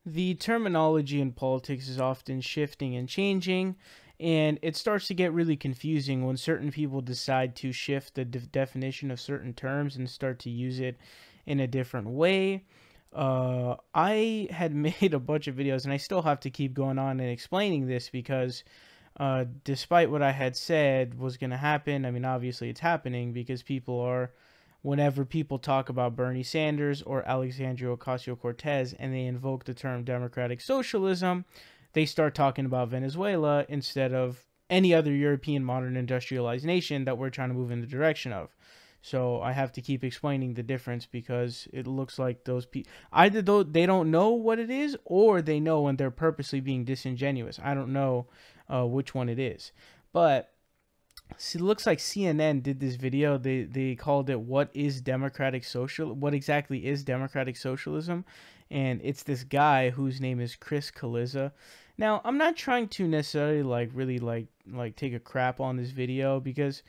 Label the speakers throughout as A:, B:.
A: the terminology in politics is often shifting and changing, and it starts to get really confusing when certain people decide to shift the definition of certain terms and start to use it in a different way. I had made a bunch of videos, and I still have to keep going on and explaining this because despite what I had said was going to happen, I mean, obviously it's happening because whenever people talk about Bernie Sanders or Alexandria Ocasio-Cortez and they invoke the term democratic socialism, they start talking about Venezuela instead of any other European modern industrialized nation that we're trying to move in the direction of. So I have to keep explaining the difference because it looks like those people, either they don't know what it is or they know and they're purposely being disingenuous. I don't know which one it is. But it looks like CNN did this video. They called it what exactly is democratic socialism? And it's this guy whose name is Chris Kaliza. Now, I'm not trying to necessarily really take a crap on this video because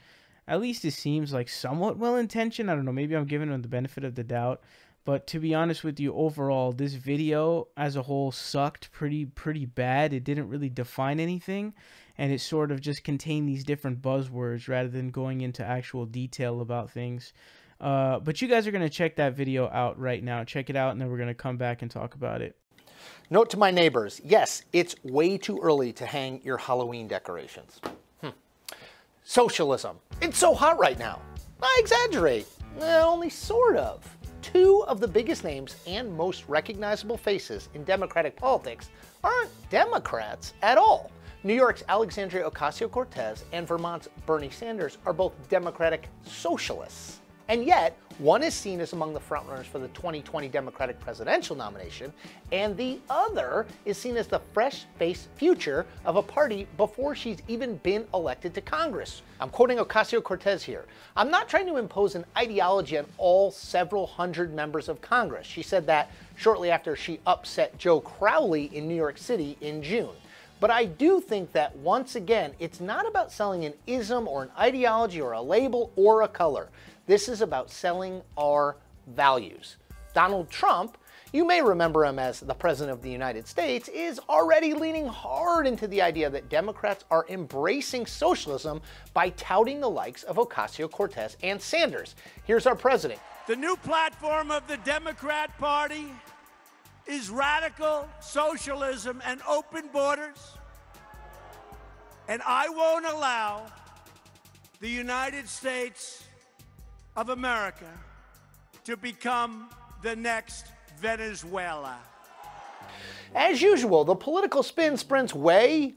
A: at least it seems like somewhat well-intentioned. I don't know, maybe I'm giving him the benefit of the doubt. But to be honest with you, overall, this video as a whole sucked pretty bad. It didn't really define anything. And it sort of just contained these different buzzwords rather than going into actual detail about things. But you guys are going to check that video out right now. Check it out, and then we're going to come back and talk about it.
B: Note to my neighbors, yes, it's way too early to hang your Halloween decorations. Socialism. It's so hot right now. I exaggerate. Only sort of. Two of the biggest names and most recognizable faces in Democratic politics aren't Democrats at all. New York's Alexandria Ocasio-Cortez and Vermont's Bernie Sanders are both Democratic socialists. And yet, one is seen as among the frontrunners for the 2020 Democratic presidential nomination, and the other is seen as the fresh-faced future of a party before she's even been elected to Congress. I'm quoting Ocasio-Cortez here. "I'm not trying to impose an ideology on all several hundred members of Congress." She said that shortly after she upset Joe Crowley in New York City in June. But I do think that, once again, it's not about selling an ism or an ideology or a label or a color. This is about selling our values. Donald Trump, you may remember him as the President of the United States, is already leaning hard into the idea that Democrats are embracing socialism by touting the likes of Ocasio-Cortez and Sanders. Here's our president.
C: The new platform of the Democrat Party is radical socialism and open borders. And I won't allow the United States of America to become the next Venezuela.
B: As usual, the political spin sprints way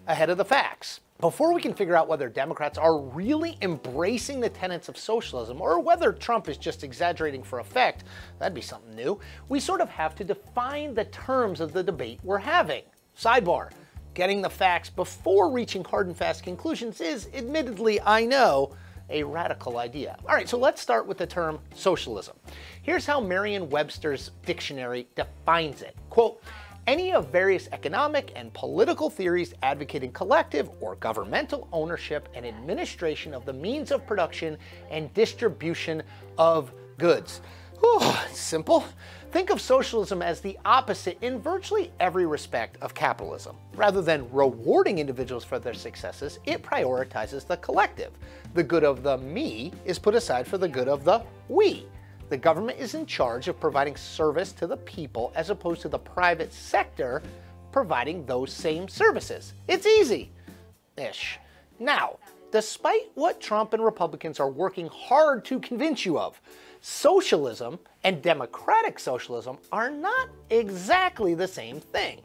B: ahead of the facts. Before we can figure out whether Democrats are really embracing the tenets of socialism or whether Trump is just exaggerating for effect, that'd be something new, we sort of have to define the terms of the debate we're having. Sidebar, getting the facts before reaching hard and fast conclusions is, admittedly, I know, a radical idea. All right, so let's start with the term socialism. Here's how Merriam-Webster's dictionary defines it. Quote, any of various economic and political theories advocating collective or governmental ownership and administration of the means of production and distribution of goods. Whew, simple. Think of socialism as the opposite in virtually every respect of capitalism. Rather than rewarding individuals for their successes, it prioritizes the collective. The good of the me is put aside for the good of the we. The government is in charge of providing service to the people as opposed to the private sector providing those same services. It's easy-ish. Now, despite what Trump and Republicans are working hard to convince you of, socialism and democratic socialism are not exactly the same thing.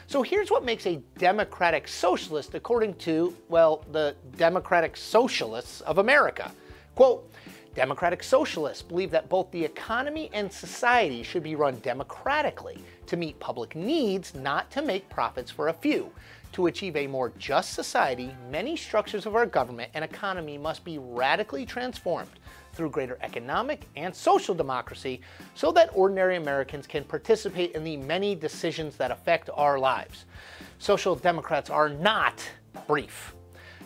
B: So here's what makes a democratic socialist according to, well, the Democratic Socialists of America. Quote, democratic socialists believe that both the economy and society should be run democratically to meet public needs, not to make profits for a few. To achieve a more just society, many structures of our government and economy must be radically transformed through greater economic and social democracy so that ordinary Americans can participate in the many decisions that affect our lives. Social Democrats are not brief.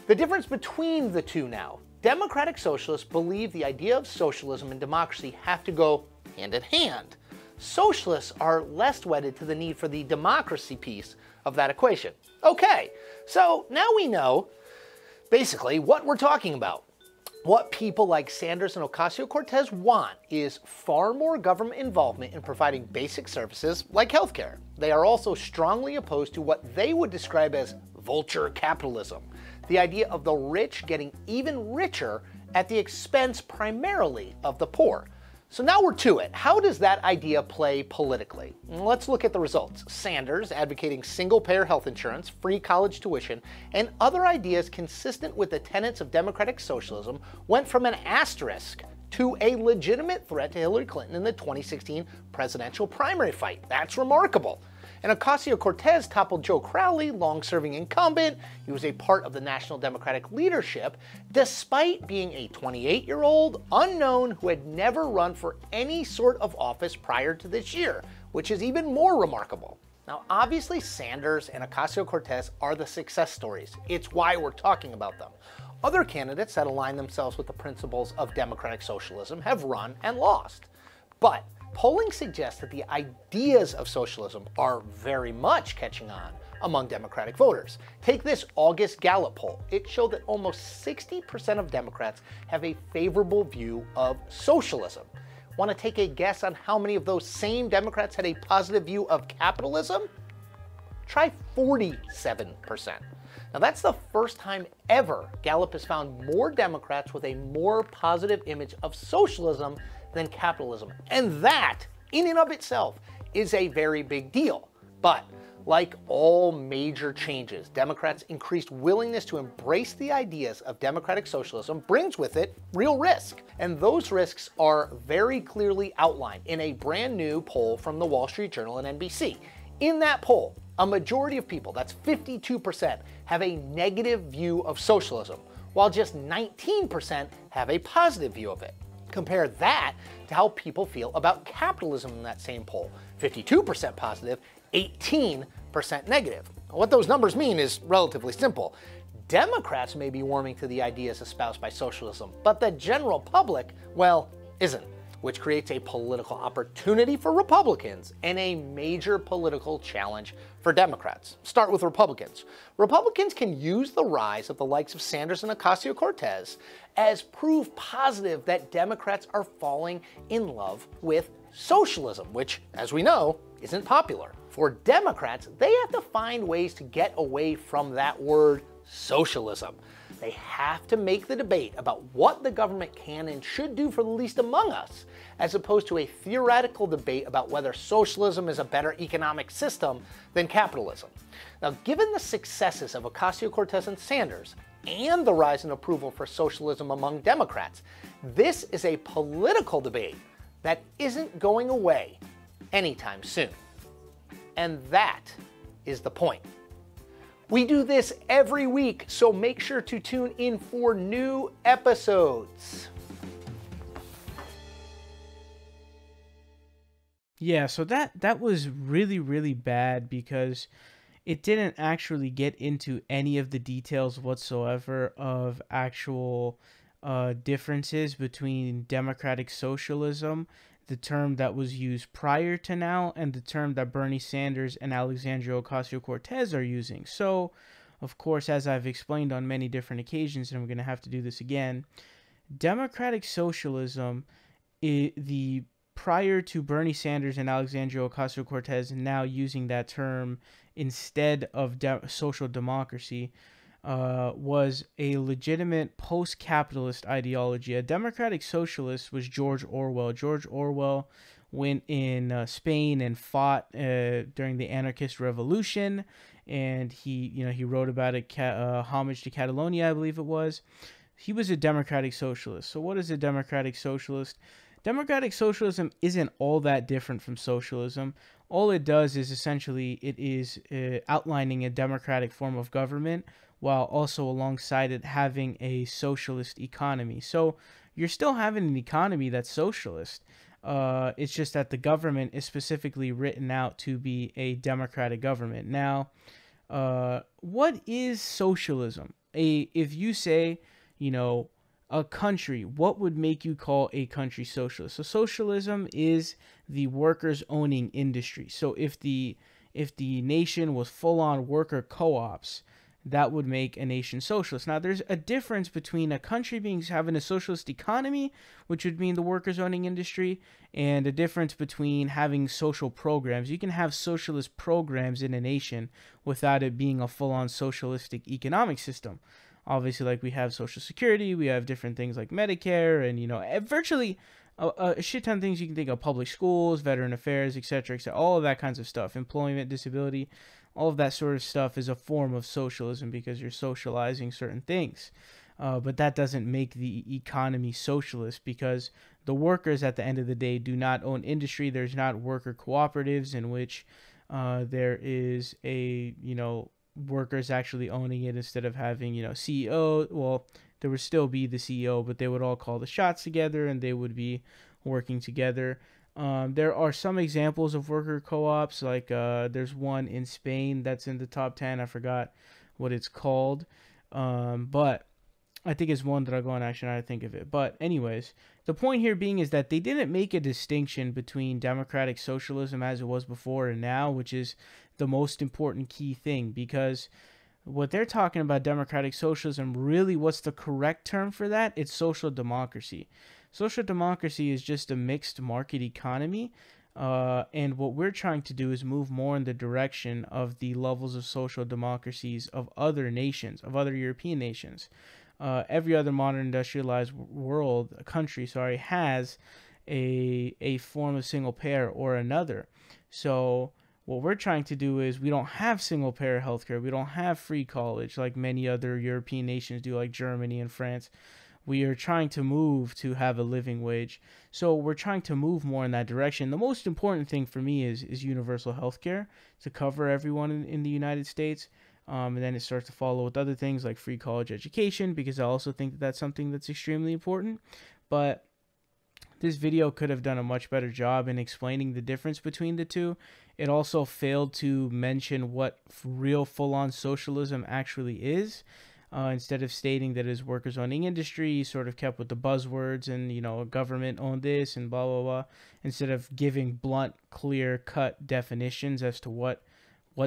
B: The difference between the two now. Democratic socialists believe the idea of socialism and democracy have to go hand in hand. Socialists are less wedded to the need for the democracy piece of that equation. Okay, so now we know basically what we're talking about. What people like Sanders and Ocasio-Cortez want is far more government involvement in providing basic services like healthcare. They are also strongly opposed to what they would describe as vulture capitalism, the idea of the rich getting even richer at the expense primarily of the poor. So now we're to it. How does that idea play politically? Let's look at the results. Sanders, advocating single-payer health insurance, free college tuition, and other ideas consistent with the tenets of democratic socialism, went from an asterisk to a legitimate threat to Hillary Clinton in the 2016 presidential primary fight. That's remarkable. And Ocasio-Cortez toppled Joe Crowley, long-serving incumbent. He was a part of the National Democratic leadership, despite being a 28-year-old unknown who had never run for any sort of office prior to this year, which is even more remarkable. Now, obviously, Sanders and Ocasio-Cortez are the success stories. It's why we're talking about them. Other candidates that align themselves with the principles of democratic socialism have run and lost. But polling suggests that the ideas of socialism are very much catching on among Democratic voters. Take this August Gallup poll. It showed that almost 60% of Democrats have a favorable view of socialism. Want to take a guess on how many of those same Democrats had a positive view of capitalism? Try 47%. Now that's the first time ever Gallup has found more Democrats with a more positive image of socialism than capitalism. And that, in and of itself, is a very big deal. But like all major changes, Democrats' increased willingness to embrace the ideas of democratic socialism brings with it real risk. And those risks are very clearly outlined in a brand new poll from the Wall Street Journal and NBC. In that poll, a majority of people, that's 52%, have a negative view of socialism, while just 19% have a positive view of it. Compare that to how people feel about capitalism in that same poll. 52% positive, 18% negative. What those numbers mean is relatively simple. Democrats may be warming to the ideas espoused by socialism, but the general public, well, isn't, which creates a political opportunity for Republicans and a major political challenge for Democrats. Start with Republicans. Republicans can use the rise of the likes of Sanders and Ocasio-Cortez as proof positive that Democrats are falling in love with socialism, which, as we know, isn't popular. For Democrats, they have to find ways to get away from that word socialism. They have to make the debate about what the government can and should do for the least among us, as opposed to a theoretical debate about whether socialism is a better economic system than capitalism. Now, given the successes of Ocasio-Cortez and Sanders, and the rise in approval for socialism among Democrats, this is a political debate that isn't going away anytime soon. And that is the point. We do this every week, so make sure to tune in for new episodes.
A: Yeah, so that was really, really bad because it didn't actually get into any of the details whatsoever of actual differences between democratic socialism, the term that was used prior to now, and the term that Bernie Sanders and Alexandria Ocasio-Cortez are using. So, of course, as I've explained on many different occasions, and I'm going to have to do this again, democratic socialism, the prior to Bernie Sanders and Alexandria Ocasio-Cortez now using that term instead of social democracy, was a legitimate post-capitalist ideology. A democratic socialist was George Orwell. George Orwell went in Spain and fought during the anarchist revolution, and he wrote about it, Homage to Catalonia, I believe it was. He was a democratic socialist. So what is a democratic socialist? Democratic socialism isn't all that different from socialism. All it does is essentially it is outlining a democratic form of government while also alongside it having a socialist economy. So you're still having an economy that's socialist. It's just that the government is specifically written out to be a democratic government. Now, what is socialism? If you say, a country, what would make you call a country socialist? So socialism is the workers owning industry. So if the nation was full on worker co-ops, that would make a nation socialist. Now, there's a difference between a country having a socialist economy, which would mean the workers owning industry, and a difference between having social programs. You can have socialist programs in a nation without it being a full-on socialistic economic system. Obviously, like we have Social Security, we have different things like Medicare, and virtually a shit ton of things you can think of: public schools, veteran affairs, etc., etc. All of that kinds of stuff, employment, disability, all of that sort of stuff is a form of socialism because you're socializing certain things. But that doesn't make the economy socialist, because the workers at the end of the day do not own industry. There's not worker cooperatives in which there is a workers actually owning it instead of having CEO. Well, there would still be the CEO, but they would all call the shots together and they would be working together. There are some examples of worker co-ops, like there's one in Spain that's in the top 10. I forgot what it's called, but I think it's one that I'll go on action. I think of it. But anyways, the point here being is that they didn't make a distinction between democratic socialism as it was before and now, which is the most important key thing, because what they're talking about, democratic socialism, really what's the correct term for that? It's social democracy. Social democracy is just a mixed market economy. And what we're trying to do is move more in the direction of the levels of social democracies of other nations, of other European nations. Every other modern industrialized country, has a form of single payer or another. So what we're trying to do is, we don't have single payer healthcare. We don't have free college like many other European nations do, like Germany and France. We are trying to move to have a living wage. So we're trying to move more in that direction. The most important thing for me is universal healthcare to cover everyone in the United States. And then it starts to follow with other things like free college education, because I also think that that's something that's extremely important. But this video could have done a much better job in explaining the difference between the two. It also failed to mention what real full-on socialism actually is. Instead of stating that it is workers owning industry, sort of kept with the buzzwords and, a government owned this and blah, blah, blah, instead of giving blunt, clear-cut definitions as to what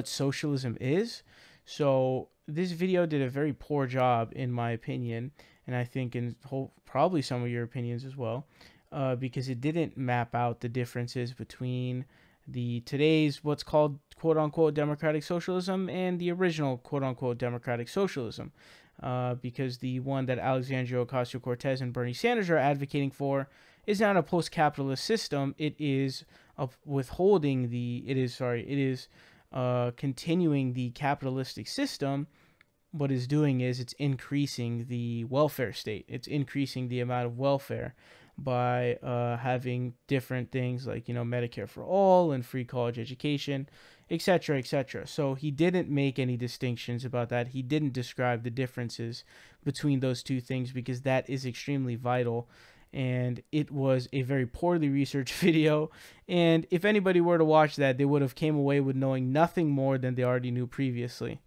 A: socialism is. So this video did a very poor job, in my opinion, and I think probably some of your opinions as well, because it didn't map out the differences between today's what's called quote-unquote democratic socialism and the original quote-unquote democratic socialism, because the one that Alexandria Ocasio-Cortez and Bernie Sanders are advocating for is not a post-capitalist system. It is continuing the capitalistic system. What it's doing is it's increasing the welfare state. It's increasing the amount of welfare by having different things like, Medicare for all and free college education, etc., etc. So he didn't make any distinctions about that. He didn't describe the differences between those two things, because that is extremely vital. And it was a very poorly researched video. And if anybody were to watch that, they would have came away with knowing nothing more than they already knew previously.